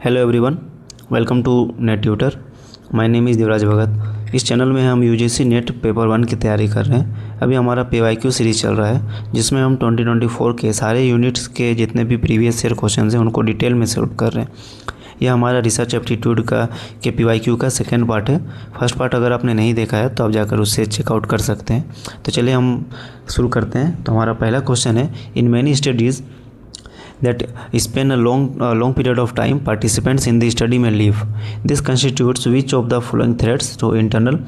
Hello everyone, welcome to net tutor. My name is Devraj Bhagat. इस channel में हम UGC net paper 1 की तैयारी कर रहे हैं। अभी हमारा पीवाईक्यू सीरीज़ चल रहा है जिसमें हम 2024 के सारे यूनिट्स के जितने भी प्रीवियस ईयर क्वेश्चन हैं उनको डिटेल में सॉल्व कर रहे हैं। यह हमारा रिसर्च एप्टीट्यूड का के पीवाईक्यू का सेकेंड पार्ट है। फर्स्ट पार्ट अगर आपने नहीं देखा है तो आप जाकर उससे चेकआउट कर सकते हैं। तो चलिए हम शुरू करते हैं। तो हमारा पहला क्वेश्चन है, in many studies that spend a long period of time, participants in the study may leave. This constitutes which of the following threats to internal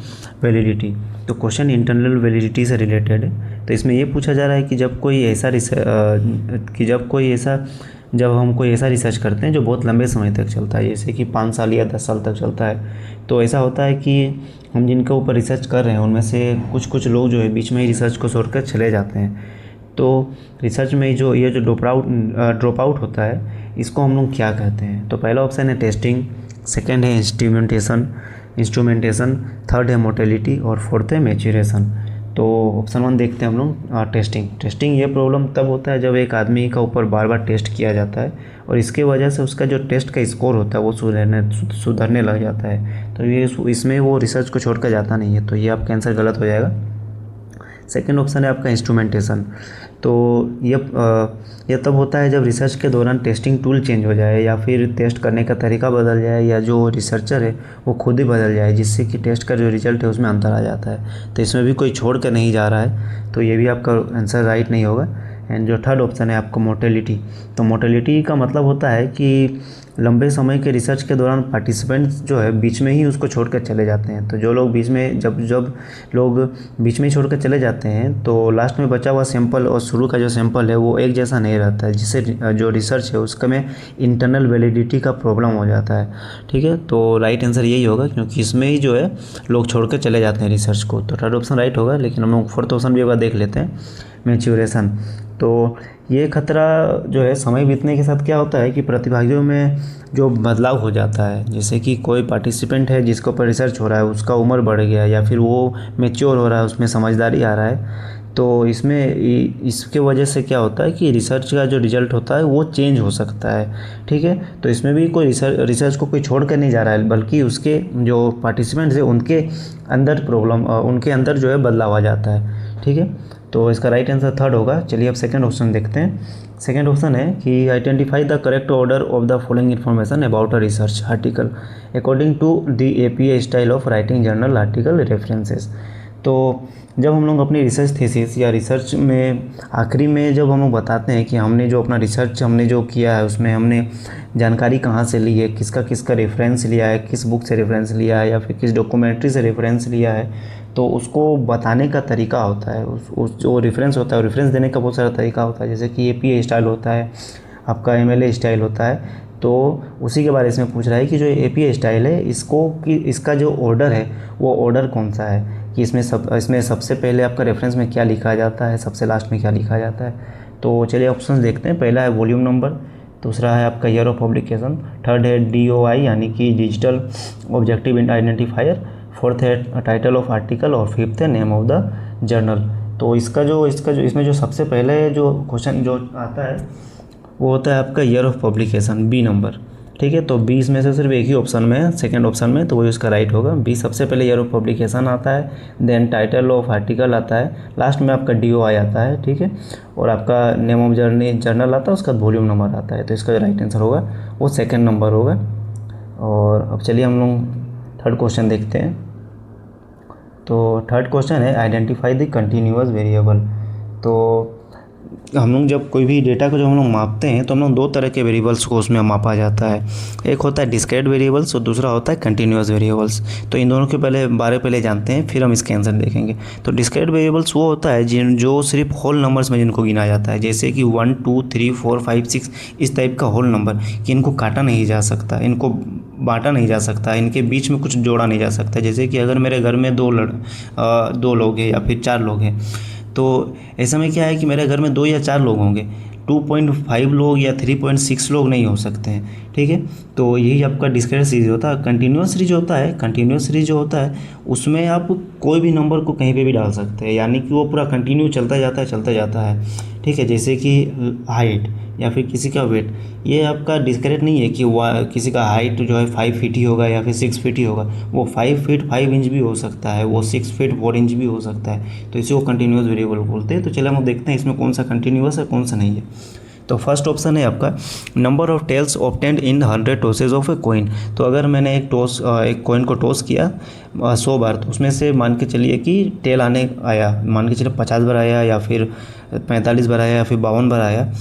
validity? तो क्वेश्चन इंटरनल वैलिडिटी से रिलेटेड है। तो इसमें ये पूछा जा रहा है कि जब हम कोई ऐसा रिसर्च करते हैं जो बहुत लंबे समय तक चलता है, जैसे कि 5 साल या 10 साल तक चलता है, तो ऐसा होता है कि हम जिनके ऊपर रिसर्च कर रहे हैं उनमें से कुछ लोग जो है बीच में ही रिसर्च को छोड़कर चले जाते हैं। तो रिसर्च में जो ड्रॉप आउट होता है इसको हम लोग क्या कहते हैं? तो पहला ऑप्शन है टेस्टिंग, सेकंड है इंस्ट्रूमेंटेशन, थर्ड है मोर्टेलिटी और फोर्थ है मैच्योरेशन। तो ऑप्शन 1 देखते हैं हम लोग, टेस्टिंग ये प्रॉब्लम तब होता है जब एक आदमी का ऊपर बार बार टेस्ट किया जाता है और इसके वजह से उसका जो टेस्ट का स्कोर होता है वो सुधरने लग जाता है। तो ये इसमें वो रिसर्च को छोड़कर जाता नहीं है, तो ये आपका आंसर गलत हो जाएगा। सेकेंड ऑप्शन है आपका इंस्ट्रूमेंटेशन। तो ये तब होता है जब रिसर्च के दौरान टेस्टिंग टूल चेंज हो जाए या फिर टेस्ट करने का तरीका बदल जाए या जो रिसर्चर है वो खुद ही बदल जाए, जिससे कि टेस्ट का जो रिजल्ट है उसमें अंतर आ जाता है। तो इसमें भी कोई छोड़ कर नहीं जा रहा है, तो ये भी आपका आंसर राइट नहीं होगा। एंड जो थर्ड ऑप्शन है आपका मोर्टेलिटी। तो मोर्टेलिटी का मतलब होता है कि लंबे समय के रिसर्च के दौरान पार्टिसिपेंट्स जो है बीच में ही उसको छोड़कर चले जाते हैं। तो जो लोग बीच में जब लोग बीच में ही छोड़कर चले जाते हैं तो लास्ट में बचा हुआ सैंपल और शुरू का जो सैंपल है वो एक जैसा नहीं रहता है, जिससे जो रिसर्च है उसका में इंटरनल वैलिडिटी का प्रॉब्लम हो जाता है। ठीक है, तो राइट आंसर यही होगा क्योंकि इसमें ही जो है लोग छोड़कर चले जाते हैं रिसर्च को। तो थर्ड ऑप्शन राइट होगा। लेकिन हम लोग फोर्थ ऑप्शन भी एक बार देख लेते हैं, मैच्योरेशन। तो ये खतरा जो है समय बीतने के साथ क्या होता है कि प्रतिभागियों में जो बदलाव हो जाता है, जैसे कि कोई पार्टिसिपेंट है जिसके ऊपर रिसर्च हो रहा है उसका उम्र बढ़ गया या फिर वो मैच्योर हो रहा है, उसमें समझदारी आ रहा है, तो इसके वजह से क्या होता है कि रिसर्च का जो रिजल्ट होता है वो चेंज हो सकता है। ठीक है, तो इसमें भी कोई रिसर्च को कोई छोड़ कर नहीं जा रहा है, बल्कि उसके जो पार्टिसिपेंट्स हैं उनके अंदर जो है बदलाव आ जाता है। ठीक है, तो इसका राइट आंसर थर्ड होगा। चलिए अब सेकंड ऑप्शन देखते हैं। सेकंड ऑप्शन है कि identify the correct order of the following information about a research article according to the APA style of writing journal article references. तो जब हम लोग अपनी रिसर्च थीसिस या रिसर्च में आखिरी में जब हम लोग बताते हैं कि हमने जो अपना रिसर्च हमने जो किया है उसमें हमने जानकारी कहाँ से ली है, किसका रेफरेंस लिया है, किस बुक से रेफरेंस लिया है या फिर किस डॉक्यूमेंट्री से रेफरेंस लिया है, तो उसको बताने का तरीका होता है। उस जो रेफरेंस होता है, रेफरेंस देने का बहुत सारा तरीका होता है, जैसे कि एपीए स्टाइल होता है, आपका एमएलए स्टाइल होता है। तो उसी के बारे में पूछ रहा है कि जो एपीए स्टाइल है इसका जो ऑर्डर है वो ऑर्डर कौन सा है, कि इसमें सबसे पहले आपका रेफरेंस में क्या लिखा जाता है, सबसे लास्ट में क्या लिखा जाता है। तो चलिए ऑप्शंस देखते हैं। पहला है वॉल्यूम नंबर, दूसरा है आपका ईयर ऑफ पब्लिकेशन, थर्ड है डीओआई यानी कि डिजिटल ऑब्जेक्टिव आइडेंटिफायर, फोर्थ है टाइटल ऑफ आर्टिकल और फिफ्थ है नेम ऑफ द जर्नल। तो इसमें जो सबसे पहले जो क्वेश्चन जो आता है वो होता है आपका year of publication, B number. ठीक है, तो 20 में से सिर्फ एक ही ऑप्शन में है, सेकंड ऑप्शन में, तो वही उसका राइट होगा। 20 सबसे पहले ईयर ऑफ पब्लिकेशन आता है, देन टाइटल ऑफ आर्टिकल आता है, लास्ट में आपका डीओआई आता है। ठीक है, और आपका नेम ऑफ जर्नल आता है, उसका वॉल्यूम नंबर आता है। तो इसका जो राइट आंसर होगा वो सेकेंड नंबर होगा। और अब चलिए हम लोग थर्ड क्वेश्चन देखते हैं। तो थर्ड क्वेश्चन है आइडेंटिफाई द कंटिन्यूअस वेरिएबल। तो हम लोग जब कोई भी डेटा को जब हम लोग मापते हैं तो हम लोग दो तरह के वेरिएबल्स को उसमें मापा जाता है। एक होता है डिस्क्रीट वेरिएबल्स और दूसरा होता है कंटिन्यूअस वेरिएबल्स। तो इन दोनों के पहले जानते हैं, फिर हम इसके आंसर देखेंगे। तो डिस्क्रीट वेरिएबल्स वो होता है जो सिर्फ होल नंबर्स में जिनको गिना जाता है, जैसे कि 1 2 3 4 5 6 इस टाइप का होल नंबर, कि इनको काटा नहीं जा सकता, इनको बांटा नहीं जा सकता, इनके बीच में कुछ जोड़ा नहीं जा सकता। जैसे कि अगर मेरे घर में दो लोग हैं या फिर 4 लोग हैं, तो ऐसे में क्या है कि मेरे घर में 2 या 4 लोग होंगे, 2.5 लोग या 3.6 लोग नहीं हो सकते हैं। ठीक है, तो यही आपका डिस्क्रीट सीरीज होता है। कंटिन्यूअस सीरीज जो होता है उसमें आप कोई भी नंबर को कहीं पे भी डाल सकते हैं, यानी कि वो पूरा कंटिन्यू चलता जाता है। ठीक है, जैसे कि हाइट या फिर किसी का वेट, ये आपका डिस्क्रेट नहीं है कि किसी का हाइट जो है 5 फीट ही होगा या फिर 6 फीट ही होगा, वो 5 फीट 5 इंच भी हो सकता है, वो 6 फीट 4 इंच भी हो सकता है। तो इसी को कंटिन्यूस वेरिएबल बोलते हैं। तो चलिए हम देखते हैं इसमें कौन सा कंटिन्यूस है कौन सा नहीं है। तो फर्स्ट ऑप्शन है आपका number of tails obtained in 100 tosses of a coin. तो अगर मैंने एक कॉइन को टॉस किया 100 बार, तो उसमें से मान के चलिए कि टेल आया, मान के चलिए 50 बार आया या फिर 45 बार आया या फिर 52 बार आया,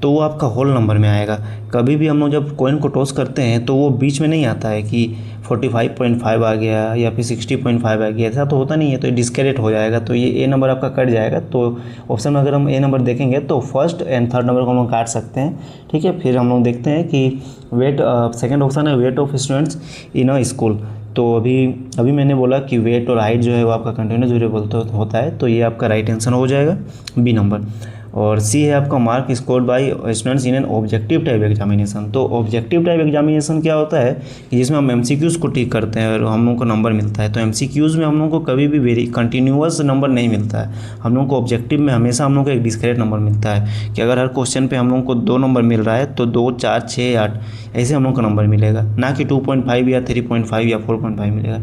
तो वो आपका होल नंबर में आएगा। कभी भी हम लोग जब कॉइन को टॉस करते हैं तो वो बीच में नहीं आता है कि 45.5 आ गया या फिर 60.5 आ गया, ऐसा तो होता नहीं है, तो ये डिस्करेट हो जाएगा, तो ये ए नंबर आपका कट जाएगा। तो ऑप्शन में अगर हम ए नंबर देखेंगे तो फर्स्ट एंड थर्ड नंबर को हम लोग काट सकते हैं, ठीक है। फिर हम लोग देखते हैं कि वेट, सेकेंड ऑप्शन है weight of students in a school. तो अभी मैंने बोला कि वेट और हाइट जो है वो आपका कंटिन्यूस वेरिएबल तो होता है, तो ये आपका राइट आंसर हो जाएगा बी नंबर। और सी है आपका mark scored by students in an objective type examination. तो ऑब्जेक्टिव टाइप एग्जामिनेशन क्या होता है कि जिसमें हम एमसीक्यूज़ को टिक करते हैं और हम लोगों को नंबर मिलता है। तो एमसीक्यूज़ में हम लोगों को कभी भी कंटिन्यूअस नंबर नहीं मिलता है, हम लोगों को ऑब्जेक्टिव में हमेशा हम लोगों को एक डिस्क्रीट नंबर मिलता है कि अगर हर क्वेश्चन पे हम लोगों को 2 नंबर मिल रहा है तो 2, 4, 6, 8 ऐसे हम लोग को नंबर मिलेगा, ना कि 2.5 या 3.5 या 4.5 मिलेगा।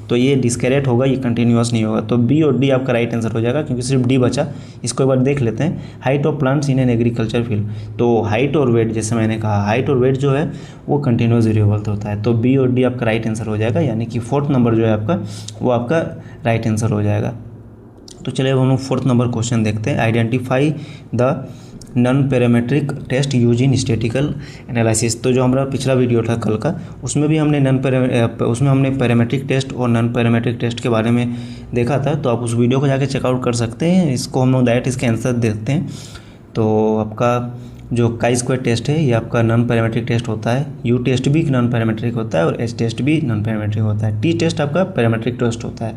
तो ये डिस्करेट होगा, ये कंटिन्यूअस नहीं होगा। तो बी और डी आपका राइट आंसर हो जाएगा, क्योंकि सिर्फ डी बचा। इसको एक बार देख लेते हैं, height of plants in an agriculture field. तो हाइट और वेट, जैसे मैंने कहा हाइट और वेट जो है वो कंटिन्यूअस वेरिएबल होता है। तो बी और डी आपका राइट आंसर हो जाएगा, यानी कि फोर्थ नंबर जो है आपका वो आपका राइट आंसर हो जाएगा। तो चलिए अब हम लोग फोर्थ नंबर क्वेश्चन देखते हैं। Identify the non parametric test use in statistical analysis. तो जो हमारा पिछला वीडियो था कल का, उसमें भी हमने हमने पैरामीट्रिक टेस्ट और नॉन पैरामीट्रिक टेस्ट के बारे में देखा था। तो आप उस वीडियो को जाके चेकआउट कर सकते हैं। इसको हम लोग डायरेक्ट इसके आंसर देखते हैं। तो आपका जो काई स्क्वायर टेस्ट है ये आपका नॉन पैरामीट्रिक टेस्ट होता है, यू टेस्ट भी नॉन पैरामीट्रिक होता है और एच टेस्ट भी नॉन पैरामीट्रिक होता है, टी टेस्ट आपका पैरामीट्रिक टेस्ट होता है।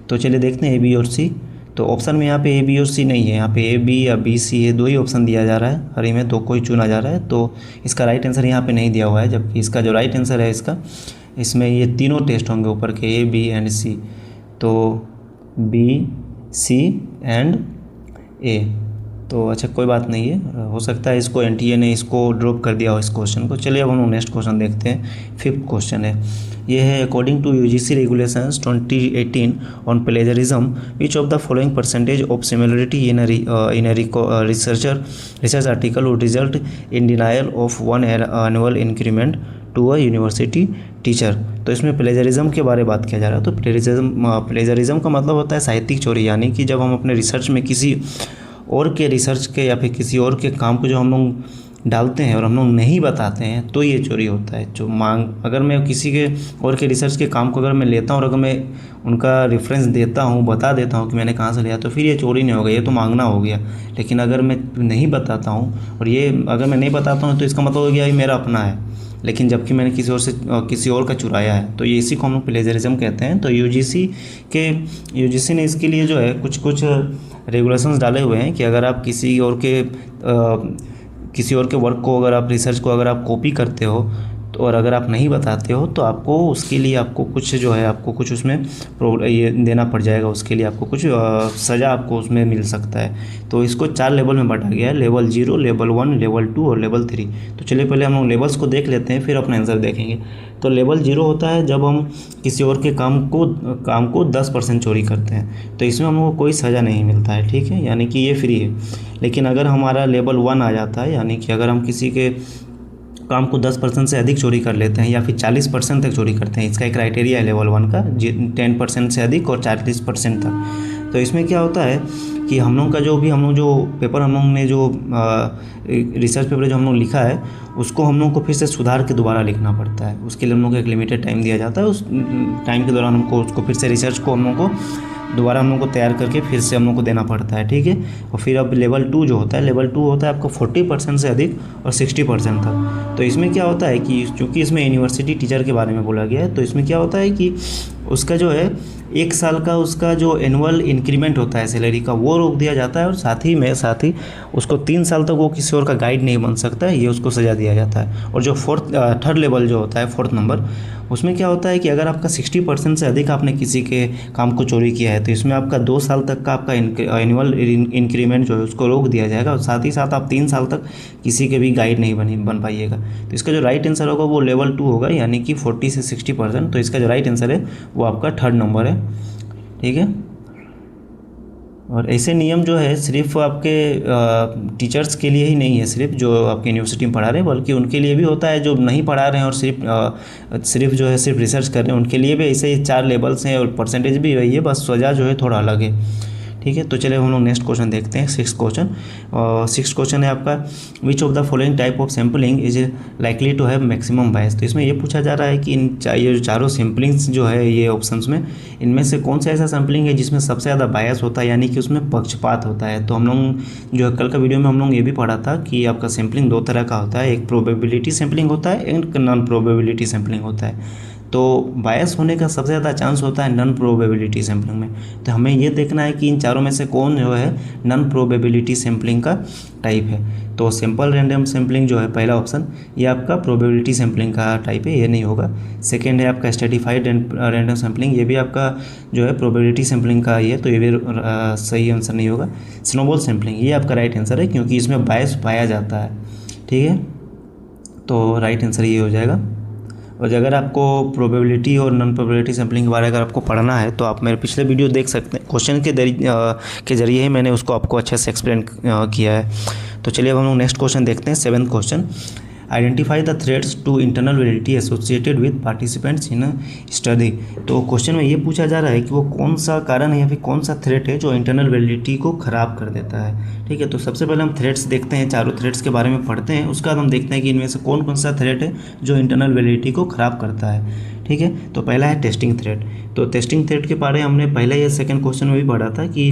तो चलिए देखते हैं ए, बी और सी। तो ऑप्शन में यहाँ पे ए, बी और सी नहीं है, यहाँ पे ए, बी या बी, सी है, 2 ही ऑप्शन दिया जा रहा है, हर में 2 को ही चुना जा रहा है। तो इसका राइट आंसर यहाँ पे नहीं दिया हुआ है, जबकि इसका जो राइट आंसर है इसमें ये तीनों टेस्ट होंगे ऊपर के, ए, बी एंड सी। तो बी, सी एंड ए। तो अच्छा कोई बात नहीं है, हो सकता है इसको एनटीए ने इसको ड्रॉप कर दिया हो इस क्वेश्चन को। चलिए अब हम नेक्स्ट क्वेश्चन देखते हैं। फिफ्थ क्वेश्चन है, ये है according to UGC regulations 2018 on plagiarism which of the following percentage of similarity in research article would result in denial of 1 annual increment to a university teacher. तो इसमें plagiarism के बारे में बात किया जा रहा है। तो प्लेजरिज्म का मतलब होता है साहित्यिक चोरी, यानी कि जब हम अपने रिसर्च में किसी और के रिसर्च के या फिर किसी और के काम को जो हम लोग डालते हैं और हम लोग नहीं बताते हैं तो ये चोरी होता है। जो अगर मैं किसी के और के रिसर्च के काम को अगर मैं लेता हूँ और अगर मैं उनका रेफरेंस देता हूँ, बता देता हूँ कि मैंने कहाँ से लिया, तो फिर ये चोरी नहीं होगा, ये तो मांगना हो गया। लेकिन अगर मैं नहीं बताता हूँ और ये अगर मैं नहीं बताता हूँ तो इसका मतलब हो गया ये मेरा अपना है, लेकिन जबकि मैंने किसी और का चुराया है। तो ये इसी को हम लोग प्लेजरिज्म कहते हैं। तो यूजीसी ने इसके लिए जो है कुछ रेगुलेशंस डाले हुए हैं कि अगर आप किसी और के वर्क को, अगर आप रिसर्च को अगर आप कॉपी करते हो तो और अगर आप नहीं बताते हो तो आपको उसके लिए आपको कुछ जो है आपको कुछ उसमें ये देना पड़ जाएगा, उसके लिए आपको कुछ सज़ा आपको उसमें मिल सकता है। तो इसको 4 लेवल में बांटा गया है, लेवल 0, लेवल 1, लेवल 2 और लेवल 3। तो चलिए पहले हम लोग लेवल्स को देख लेते हैं, फिर अपना आंसर देखेंगे। तो लेवल 0 होता है जब हम किसी और के काम को 10% चोरी करते हैं, तो इसमें हम लोग को कोई सज़ा नहीं मिलता है, ठीक है, यानी कि ये फ्री है। लेकिन अगर हमारा लेवल 1 आ जाता है, यानी कि अगर हम किसी के काम को 10% से अधिक चोरी कर लेते हैं या फिर 40% तक चोरी करते हैं, इसका एक क्राइटेरिया है लेवल 1 का, 10% से अधिक और 40% तक। तो इसमें क्या होता है कि हम लोग का जो पेपर हम लोग ने जो रिसर्च पेपर जो हम लोग लिखा है उसको हम लोग को फिर से सुधार के दोबारा लिखना पड़ता है। उसके लिए हम लोग को एक लिमिटेड टाइम दिया जाता है, उस टाइम के दौरान हमको उसको फिर से रिसर्च को हम लोग को दोबारा हम लोग को तैयार करके फिर से हम लोग को देना पड़ता है, ठीक है। और फिर अब लेवल 2 जो होता है, लेवल 2 होता है आपका 40% से अधिक और 60% तक। तो इसमें क्या होता है कि चूँकि इसमें यूनिवर्सिटी टीचर के बारे में बोला गया है, तो इसमें क्या होता है कि उसका जो है 1 साल का उसका जो एनुअल इंक्रीमेंट होता है सैलरी का वो रोक दिया जाता है, और साथ ही उसको 3 साल तक वो किसी और का गाइड नहीं बन सकता है, ये उसको सज़ा दिया जाता है। और जो थर्ड लेवल जो होता है, 4th नंबर, उसमें क्या होता है कि अगर आपका 60% से अधिक आपने किसी के काम को चोरी किया है तो इसमें आपका 2 साल तक का आपका एनुअल इंक्रीमेंट जो है उसको रोक दिया जाएगा, और साथ ही साथ आप 3 साल तक किसी के भी गाइड नहीं बन पाइएगा। तो इसका जो राइट आंसर होगा वो लेवल 2 होगा, यानी कि 40 से 60%। तो इसका जो राइट आंसर है वो आपका 3rd नंबर है, ठीक है। और ऐसे नियम जो है सिर्फ आपके टीचर्स के लिए ही नहीं है, सिर्फ जो आपके यूनिवर्सिटी में पढ़ा रहे हैं, बल्कि उनके लिए भी होता है जो नहीं पढ़ा रहे हैं और सिर्फ जो है सिर्फ रिसर्च कर रहे हैं, उनके लिए भी ऐसे ही 4 लेवल्स हैं और परसेंटेज भी वही है, बस वजह जो है थोड़ा अलग है, ठीक है। तो चलिए हम लोग नेक्स्ट क्वेश्चन देखते हैं, 6th क्वेश्चन। 6th क्वेश्चन है आपका, which of the following type of sampling is likely to have maximum bias. तो इसमें ये पूछा जा रहा है कि ये जो चारों सैम्पलिंग्स जो है ये ऑप्शंस में, इनमें से कौन सा ऐसा सैम्पलिंग है जिसमें सबसे ज़्यादा बायस होता है, यानी कि उसमें पक्षपात होता है। तो हम लोग जो कल का वीडियो में हम लोग ये भी पढ़ा था कि आपका सैम्पलिंग 2 तरह का होता है, एक प्रोबेबिलिटी सैम्पलिंग होता है, एक नॉन प्रोबेबिलिटी सैम्पलिंग होता है। तो बायस होने का सबसे ज़्यादा चांस होता है नॉन प्रोबेबिलिटी सैम्पलिंग में। तो हमें ये देखना है कि इन चारों में से कौन जो है नॉन प्रोबेबिलिटी सैम्पलिंग का टाइप है। तो सिंपल रैंडम सैम्पलिंग जो है पहला ऑप्शन, ये आपका प्रोबेबिलिटी सैम्पलिंग का टाइप है, ये नहीं होगा। सेकेंड है आपका स्ट्रेटिफाइड रैंडम सैम्पलिंग, ये भी आपका जो है प्रोबेबिलिटी सैम्पलिंग का ही है, तो ये भी सही आंसर नहीं होगा। स्नोबॉल सैम्पलिंग, ये आपका राइट आंसर है क्योंकि इसमें बायस पाया जाता है, ठीक है। तो राइट आंसर ये हो जाएगा। और अगर आपको प्रोबेबिलिटी और नॉन प्रोबेबिलिटी सैम्पलिंग के बारे में अगर आपको पढ़ना है तो आप मेरे पिछले वीडियो देख सकते हैं, क्वेश्चन के जरिए ही मैंने उसको आपको अच्छे से एक्सप्लेन किया है। तो चलिए अब हम लोग नेक्स्ट क्वेश्चन देखते हैं, 7th question. Identify the threats to internal validity associated with participants in study. तो क्वेश्चन में ये पूछा जा रहा है कि वो कौन सा कारण है या फिर कौन सा थ्रेट है जो इंटरनल वैलिडिटी को ख़राब कर देता है, ठीक है। तो सबसे पहले हम थ्रेट्स देखते हैं, चारों थ्रेट्स के बारे में पढ़ते हैं, उसके बाद हम देखते हैं कि इनमें से कौन कौन सा थ्रेट है जो इंटरनल वैलिडिटी को ख़राब करता है, ठीक है। तो पहला है टेस्टिंग थ्रेट। तो टेस्टिंग थ्रेट के बारे में हमने पहले ये 2nd क्वेश्चन में भी पढ़ा था कि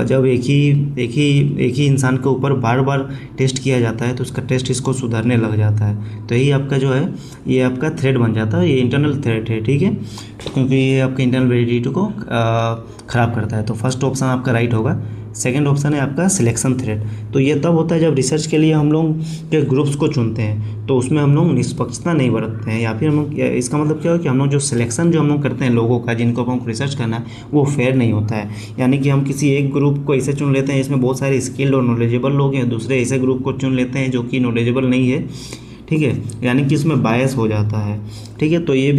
जब एक ही इंसान के ऊपर बार बार टेस्ट किया जाता है तो उसका टेस्ट इसको सुधारने लग जाता है, तो यही आपका जो है ये आपका थ्रेट बन जाता है, ये इंटरनल थ्रेट है, ठीक है, क्योंकि ये आपके इंटरनल वैलिडिटी को ख़राब करता है। तो फर्स्ट ऑप्शन आपका राइट होगा। सेकेंड ऑप्शन है आपका सिलेक्शन थ्रेट। तो ये तब होता है जब रिसर्च के लिए हम लोग के ग्रुप्स को चुनते हैं तो उसमें हम लोग निष्पक्षता नहीं बरतते हैं, या फिर हम लोग, इसका मतलब क्या हो कि हम लोग जो सिलेक्शन जो हम लोग करते हैं लोगों का जिनको हमको रिसर्च करना है वो फेयर नहीं होता है। यानी कि हम किसी एक ग्रुप को ऐसे चुन लेते हैं इसमें बहुत सारे स्किल्ड और नॉलेजेबल लोग हैं, दूसरे ऐसे ग्रुप को चुन लेते हैं जो कि नॉलेजेबल नहीं है, ठीक है, यानी कि इसमें बायस हो जाता है, ठीक है। तो ये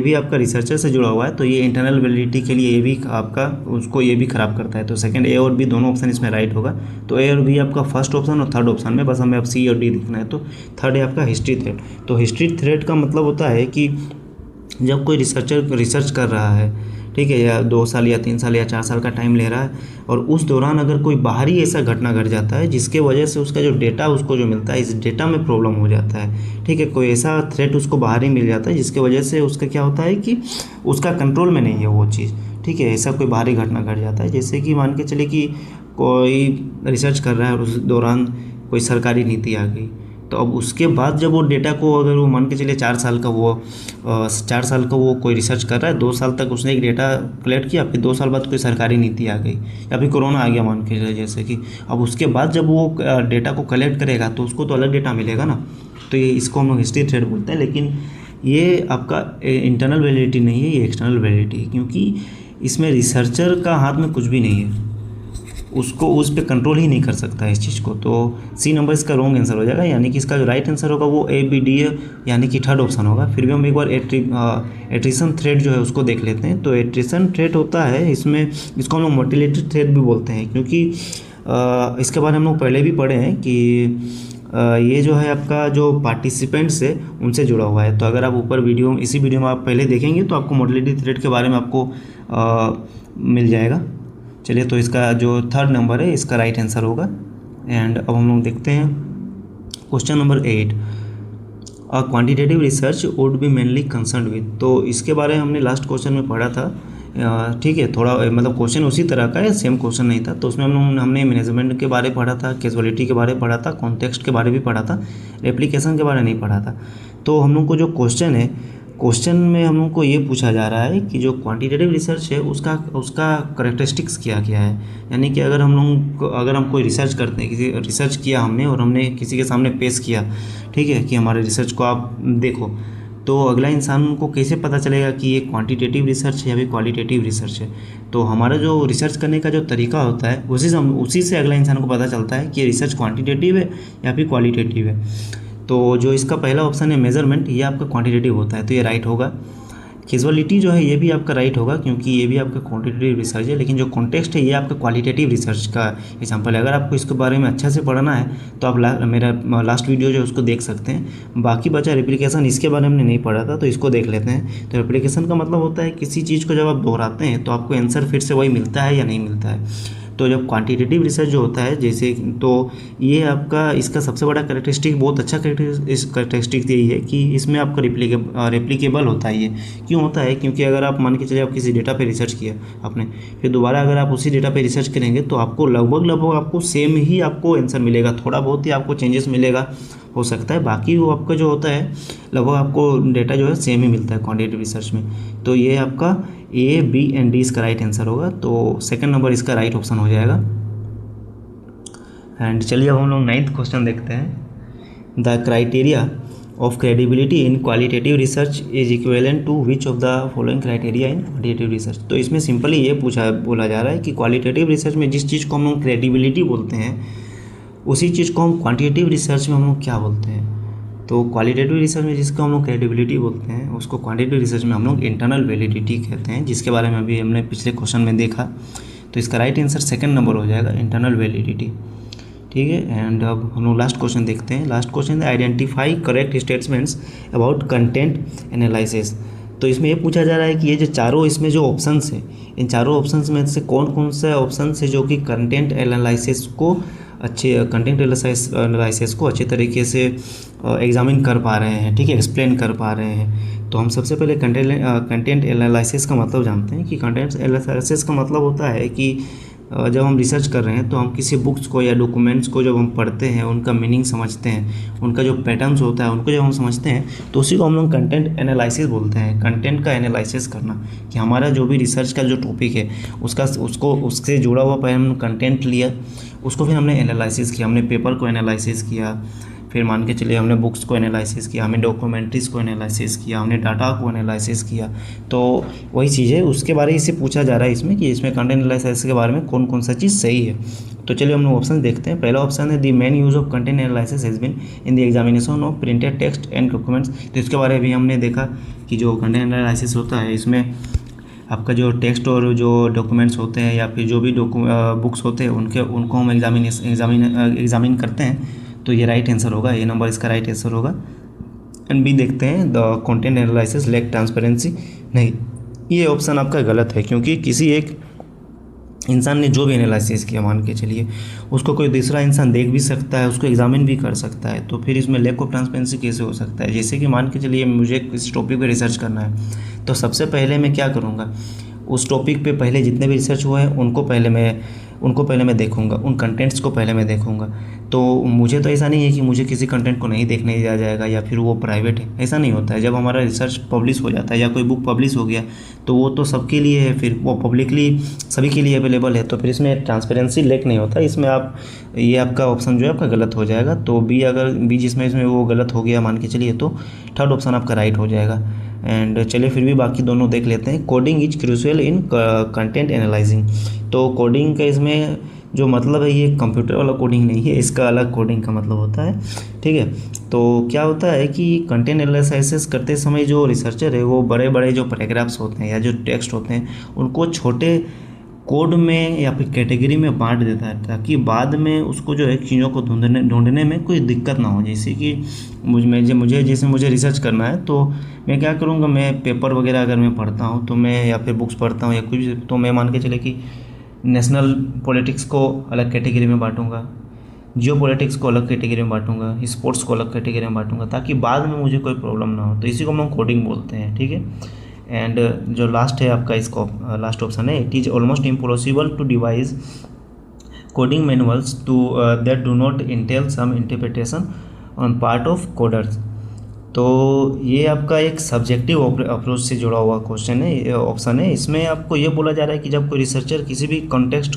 भी आपका रिसर्चर से जुड़ा हुआ है, तो ये इंटरनल वैलिडिटी के लिए ये भी आपका उसको ये भी ख़राब करता है। तो सेकंड ए और बी दोनों ऑप्शन इसमें राइट होगा। तो ए और बी आपका फर्स्ट ऑप्शन और थर्ड ऑप्शन में, बस हमें अब सी और डी देखना है। तो थर्ड है आपका हिस्ट्री थ्रेट। तो हिस्ट्री थ्रेट का मतलब होता है कि जब कोई रिसर्चर रिसर्च कर रहा है, ठीक है, या 2 साल या 3 साल या 4 साल का टाइम ले रहा है, और उस दौरान अगर कोई बाहरी ऐसा घटना घट जाता है जिसके वजह से उसका जो डेटा उसको जो मिलता है इस डेटा में प्रॉब्लम हो जाता है, ठीक है, कोई ऐसा थ्रेट उसको बाहरी मिल जाता है जिसके वजह से उसका क्या होता है कि उसका कंट्रोल में नहीं है वो चीज़, ठीक है, ऐसा कोई बाहरी घटना घट जाता है। जैसे कि मान के चले कि कोई रिसर्च कर रहा है और उस दौरान कोई सरकारी नीति आ गई, तो अब उसके बाद जब वो डेटा को अगर वो मान के चले 4 साल का वो कोई रिसर्च कर रहा है, 2 साल तक उसने एक डेटा कलेक्ट किया, फिर 2 साल बाद कोई सरकारी नीति आ गई या फिर कोरोना आ गया मान के चले, जैसे कि अब उसके बाद जब वो डेटा को कलेक्ट करेगा तो उसको तो अलग डेटा मिलेगा ना, तो ये इसको हम लोग हिस्ट्री थ्रेट बोलते हैं। लेकिन ये आपका इंटरनल वैलिडिटी नहीं है, ये एक्सटर्नल वैलिडिटी है, क्योंकि इसमें रिसर्चर का हाथ में कुछ भी नहीं है, उसको उस पर कंट्रोल ही नहीं कर सकता है इस चीज़ को। तो सी नंबर इसका रॉन्ग आंसर हो जाएगा, यानी कि इसका जो राइट आंसर होगा वो ए बी डी यानी कि थर्ड ऑप्शन होगा। फिर भी हम एक बार एट्रिशन थ्रेट जो है उसको देख लेते हैं। तो एट्रिशन थ्रेट होता है, इसमें इसको हम लोग मोटिलेटेड थ्रेट भी बोलते हैं, क्योंकि इसके बारे में हम लोग पहले भी पढ़े हैं कि ये जो है आपका जो पार्टिसिपेंट्स है उनसे जुड़ा हुआ है। तो अगर आप ऊपर इसी वीडियो में आप पहले देखेंगे तो आपको मोटिलेटेड थ्रेट के बारे में आपको मिल जाएगा। चलिए, तो इसका जो थर्ड नंबर है इसका राइट आंसर होगा। एंड अब हम लोग देखते हैं question number 8, a quantitative research would be mainly concern with. तो इसके बारे में हमने लास्ट क्वेश्चन में पढ़ा था, ठीक है, थोड़ा मतलब क्वेश्चन उसी तरह का है, सेम क्वेश्चन नहीं था। तो उसमें हमने मैनेजमेंट के बारे पढ़ा था, कैजुअलिटी के बारे पढ़ा था, कॉन्टेक्स्ट के बारे भी पढ़ा था, रेप्लिकेशन के बारे नहीं पढ़ा था। तो हम लोग को जो क्वेश्चन है, क्वेश्चन में हम लोग को ये पूछा जा रहा है कि जो क्वांटिटेटिव रिसर्च है उसका करेक्टरिस्टिक्स क्या क्या है। यानी कि अगर हम कोई रिसर्च करते हैं, किसी रिसर्च किया हमने और हमने किसी के सामने पेश किया, ठीक है, कि हमारे रिसर्च को आप देखो, तो अगला इंसान को कैसे पता चलेगा कि ये क्वांटिटेटिव रिसर्च है या फिर क्वालिटेटिव रिसर्च है। तो हमारा जो रिसर्च करने का जो तरीका होता है उसी से अगला इंसान को पता चलता है कि ये रिसर्च क्वांटिटेटिव है या फिर क्वालिटेटिव है। तो जो इसका पहला ऑप्शन है मेजरमेंट, ये आपका क्वांटिटेटिव होता है, तो ये राइट होगा। कैजुअलिटी जो है ये भी आपका राइट होगा, क्योंकि ये भी आपका क्वांटिटेटिव रिसर्च है, लेकिन जो कॉन्टेक्स्ट है ये आपका क्वालिटेटिव रिसर्च का एग्जांपल है। अगर आपको इसके बारे में अच्छा से पढ़ना है तो आप मेरा लास्ट वीडियो जो है उसको देख सकते हैं। बाकी बचा रेप्लिकेशन, इसके बारे में हमने नहीं पढ़ा था, तो इसको देख लेते हैं। तो रेप्लिकेशन का मतलब होता है किसी चीज़ को जब आप दोहराते हैं तो आपको आंसर फिर से वही मिलता है या नहीं मिलता है। तो जब क्वांटिटेटिव रिसर्च जो होता है जैसे, तो ये आपका इसका सबसे बड़ा कैरेक्टरिस्टिक, बहुत अच्छा कैरेक्टरिस्टिक यही है कि इसमें आपका रेप्लिकेबल होता है। ये क्यों होता है? क्योंकि अगर आप मान के चलिए आप किसी डेटा पे रिसर्च किया आपने, फिर दोबारा अगर आप उसी डेटा पे रिसर्च करेंगे तो आपको लगभग आपको सेम ही आपको आंसर मिलेगा, थोड़ा बहुत ही आपको चेंजेस मिलेगा हो सकता है, बाकी वो आपका जो होता है लगभग आपको डेटा जो है सेम ही मिलता है क्वांटिटेटिव रिसर्च में। तो ये आपका ए, बी एंड डी इसका राइट आंसर होगा। तो सेकंड नंबर इसका राइट ऑप्शन हो जाएगा। एंड चलिए अब हम लोग 9th क्वेश्चन देखते हैं। The criteria of credibility in qualitative research is equivalent to which of the following criteria in quantitative बोला तो इसमें सिंपली ये बोला जा रहा है कि क्वालिटेटिव रिसर्च में जिस चीज़ को हम लोग क्रेडिबिलिटी बोलते हैं उसी चीज़ को हम क्वांटिटेटिव रिसर्च में हम लोग क्या बोलते हैं। तो क्वालिटेटिव रिसर्च में जिसको हम लोग क्रेडिबिलिटी बोलते हैं उसको क्वांटिटेटिव रिसर्च में हम लोग इंटरनल वैलिडिटी कहते हैं, जिसके बारे में अभी हमने पिछले क्वेश्चन में देखा। तो इसका राइट आंसर सेकंड नंबर हो जाएगा, इंटरनल वैलिडिटी। ठीक है, एंड अब हम लोग लास्ट क्वेश्चन देखते हैं। लास्ट क्वेश्चन है identify correct statements about content analysis. तो इसमें ये पूछा जा रहा है कि ये जो चारों इसमें जो ऑप्शंस है, इन चारों ऑप्शंस में से कौन कौन सा ऑप्शन है जो कि कंटेंट एनालिसिस को अच्छे तरीके से एग्जामिन कर पा रहे हैं, ठीक है, एक्सप्लेन कर पा रहे हैं। तो हम सबसे पहले कंटेंट एनालिसिस का मतलब जानते हैं कि कंटेंट एनालिसिस का मतलब होता है कि जब हम रिसर्च कर रहे हैं तो हम किसी बुक्स को या डॉक्यूमेंट्स को जब हम पढ़ते हैं, उनका मीनिंग समझते हैं, उनका जो पैटर्न्स होता है उनको जब हम समझते हैं तो उसी को हम लोग कंटेंट एनालिसिस बोलते हैं। कंटेंट का एनालिसिस करना कि हमारा जो भी रिसर्च का जो टॉपिक है उससे जुड़ा हुआ पहले हमने कंटेंट लिया, उसको फिर हमने एनालिसिस किया, हमने पेपर को एनालिसिस किया, फिर मान के चलिए हमने बुक्स को एनालिसिस किया, हमने डॉक्यूमेंट्रीज़ को एनालिसिस किया, हमने डाटा को एनालिसिस किया। तो वही चीज़ है, उसके बारे में इसे पूछा जा रहा है इसमें कि इसमें कंटेंट एनालिसिस के बारे में कौन कौन सा चीज़ सही है। तो चलिए हम लोग ऑप्शन देखते हैं। पहला ऑप्शन है the main use of content analysis has been in the examination of printed text and documents. तो इसके बारे में भी हमने देखा कि जो कंटेंट एनालिसिस होता है इसमें आपका जो टेक्स्ट और जो डॉक्यूमेंट्स होते हैं या फिर जो भी बुक्स होते हैं उनको हम एग्जामिन करते हैं। तो ये राइट आंसर होगा, ये नंबर इसका राइट आंसर होगा। एंड बी देखते हैं the content analysis lack transparency. नहीं, ये ऑप्शन आपका गलत है, क्योंकि किसी एक इंसान ने जो भी एनालिसिस किया मान के चलिए उसको कोई दूसरा इंसान देख भी सकता है, उसको एग्जामिन भी कर सकता है, तो फिर इसमें लैक ऑफ ट्रांसपेरेंसी कैसे हो सकता है। जैसे कि मान के चलिए मुझे किसी टॉपिक पे रिसर्च करना है तो सबसे पहले मैं क्या करूँगा, उस टॉपिक पे पहले जितने भी रिसर्च हुए हैं उनको पहले मैं देखूंगा, उन कंटेंट्स को पहले मैं देखूंगा। तो मुझे तो ऐसा नहीं है कि मुझे किसी कंटेंट को नहीं देखने दिया जाएगा या फिर वो प्राइवेट है, ऐसा नहीं होता है। जब हमारा रिसर्च पब्लिश हो जाता है या कोई बुक पब्लिश हो गया तो वो तो सबके लिए है, फिर वो पब्लिकली सभी के लिए अवेलेबल है, तो फिर इसमें ट्रांसपेरेंसी लैक नहीं होता। इसमें ये आपका ऑप्शन जो है आपका गलत हो जाएगा। तो बी जिसमें वो गलत हो गया मान के चलिए तो थर्ड ऑप्शन आपका राइट हो जाएगा। एंड चलिए फिर भी बाकी दोनों देख लेते हैं। Coding is crucial in content analysing. तो कोडिंग का इसमें जो मतलब है ये कंप्यूटर वाला कोडिंग नहीं है, इसका अलग कोडिंग का मतलब होता है, ठीक है। तो क्या होता है कि कंटेंट एनालिसिस करते समय जो रिसर्चर है वो बड़े बड़े जो पैराग्राफ्स होते हैं या जो टेक्स्ट होते हैं उनको छोटे कोड में या फिर कैटेगरी में बांट देता है, ताकि बाद में उसको जो है चीज़ों को ढूंढने में कोई दिक्कत ना हो। जैसे कि मुझे रिसर्च करना है तो मैं क्या करूँगा, मैं पेपर वगैरह अगर मैं पढ़ता हूँ तो मैं या फिर बुक्स पढ़ता हूँ या कुछ, तो मैं मान के चले कि नेशनल पॉलिटिक्स को अलग कैटेगरी में बांटूंगा, जियो पॉलिटिक्स को अलग कैटेगरी में बांटूंगा, स्पोर्ट्स को अलग कैटेगरी में बांटूंगा, ताकि बाद में मुझे कोई प्रॉब्लम ना हो। तो इसी को हम लोग कोडिंग बोलते हैं, ठीक है। एंड जो लास्ट है आपका इसको लास्ट ऑप्शन है, it is almost impossible to devise coding manuals to that do not entail some interpretation on part of coders. तो ये आपका एक सब्जेक्टिव अप्रोच से जुड़ा हुआ क्वेश्चन है, ऑप्शन है। इसमें आपको ये बोला जा रहा है कि जब कोई रिसर्चर किसी भी कॉन्टेक्स्ट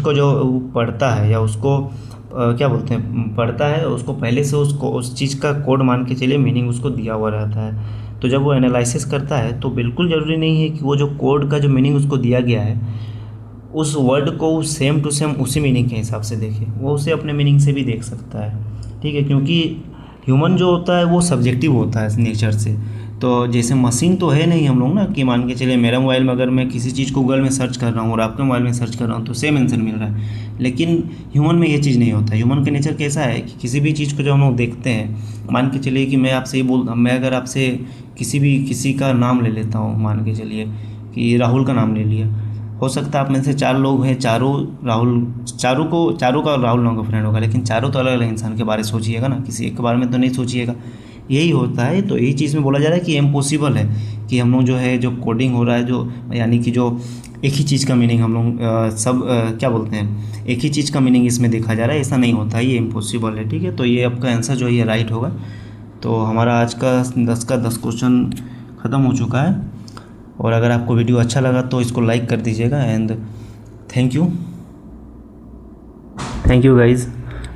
को जो पढ़ता है या उसको क्या बोलते हैं पढ़ता है, उसको पहले से उसको उस चीज़ का कोड मान के चलिए, मीनिंग उसको दिया हुआ रहता है। तो जब वो एनालिसिस करता है तो बिल्कुल ज़रूरी नहीं है कि वो जो कोड का जो मीनिंग उसको दिया गया है उस वर्ड को सेम टू सेम उसी मीनिंग के हिसाब से देखे, वो उसे अपने मीनिंग से भी देख सकता है, ठीक है। क्योंकि ह्यूमन जो होता है वो सब्जेक्टिव होता है नेचर से। तो जैसे मशीन तो है नहीं हम लोग ना, कि मान के चलिए मेरा मोबाइल में अगर मैं किसी चीज़ को गूगल में सर्च कर रहा हूँ और आपके मोबाइल में सर्च कर रहा हूँ तो सेम आंसर मिल रहा है, लेकिन ह्यूमन में ये चीज़ नहीं होता। ह्यूमन का नेचर कैसा है कि किसी भी चीज़ को जब हम लोग देखते हैं, मान के चलिए कि मैं आपसे मैं अगर आपसे किसी का नाम ले लेता हूँ, मान के चलिए कि राहुल का नाम ले लिया, हो सकता है आप में से 4 लोग हैं, चारों का राहुल नाम का फ्रेंड होगा, लेकिन चारों तो अलग अलग इंसान के बारे में सोचिएगा ना, किसी एक के बारे में तो नहीं सोचिएगा। यही होता है। तो यही चीज़ में बोला जा रहा है कि इम्पॉसिबल है कि हम लोग जो है जो कोडिंग हो रहा है, जो यानी कि जो एक ही चीज़ का मीनिंग हम लोग क्या बोलते हैं, एक ही चीज़ का मीनिंग इसमें देखा जा रहा है, ऐसा नहीं होता है, ये इम्पॉसिबल है, ठीक है। तो ये आपका आंसर जो है ये राइट होगा। तो हमारा आज का 10 का 10 क्वेश्चन ख़त्म हो चुका है। और अगर आपको वीडियो अच्छा लगा तो इसको लाइक कर दीजिएगा। And thank you guys.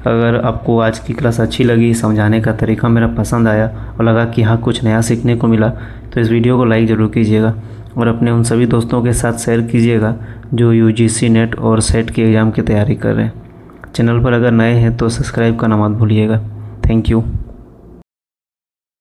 अगर आपको आज की क्लास अच्छी लगी, समझाने का तरीका मेरा पसंद आया और लगा कि हाँ कुछ नया सीखने को मिला, तो इस वीडियो को लाइक ज़रूर कीजिएगा और अपने उन सभी दोस्तों के साथ शेयर कीजिएगा जो UGC नेट और सेट के एग्ज़ाम की तैयारी कर रहे हैं। चैनल पर अगर नए हैं तो सब्सक्राइब करना मत भूलिएगा। Thank you.